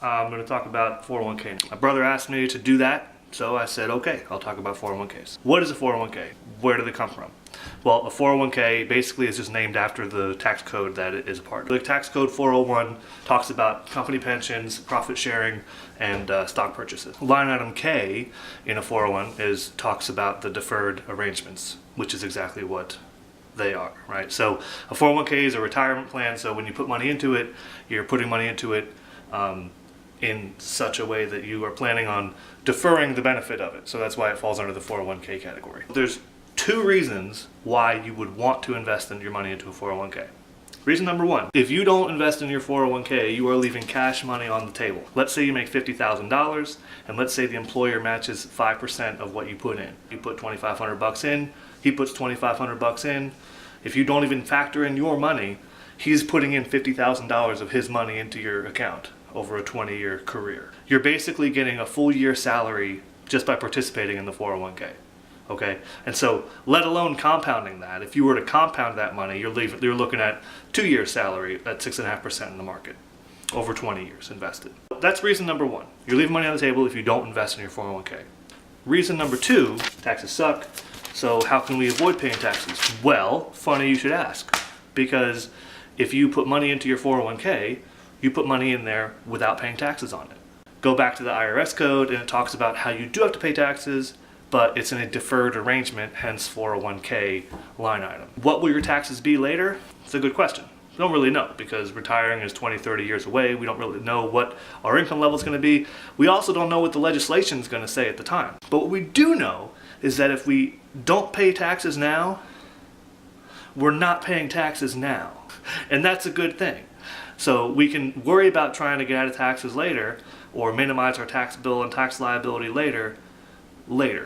I'm going to talk about 401k. My brother asked me to do that, so I said, okay, I'll talk about 401ks. What is a 401k? Where do they come from? Well, a 401k basically is just named after the tax code that it is a part of. The tax code 401 talks about company pensions, profit sharing, and stock purchases. Line item K in a 401 talks about the deferred arrangements, which is exactly what they are, right? So a 401k is a retirement plan, so when you put money into it, you're putting money into it in such a way that you are planning on deferring the benefit of it. So that's why it falls under the 401k category. There's two reasons why you would want to invest in your money into a 401k. Reason number one, if you don't invest in your 401k, you are leaving cash money on the table. Let's say you make $50,000 and let's say the employer matches 5% of what you put in. You put $2,500 in, he puts $2,500 in. If you don't even factor in your money, he's putting in $50,000 of his money into your account over a 20-year career. You're basically getting a full year salary just by participating in the 401k. Okay, and so let alone compounding that, if you were to compound that money, you're looking at 2 years salary at 6.5% in the market over 20 years invested. That's reason number one. You're leaving money on the table if you don't invest in your 401k. Reason number two, taxes suck. So how can we avoid paying taxes? Well, funny you should ask, because if you put money into your 401k, you put money in there without paying taxes on it. Go back to the IRS code and it talks about how you do have to pay taxes, but it's in a deferred arrangement, hence 401k line item. What will your taxes be later? It's a good question. We don't really know because retiring is 20, 30 years away. We don't really know what our income level is going to be. We also don't know what the legislation is going to say at the time. But what we do know is that if we don't pay taxes now, we're not paying taxes now. And that's a good thing. So we can worry about trying to get out of taxes later or minimize our tax bill and tax liability later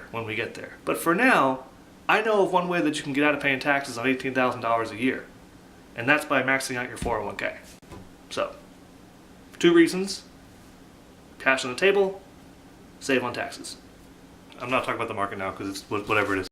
when we get there. But for now, I know of one way that you can get out of paying taxes on $18,000 a year, and that's by maxing out your 401k. So, two reasons: cash on the table, save on taxes. I'm not talking about the market now because it's whatever it is.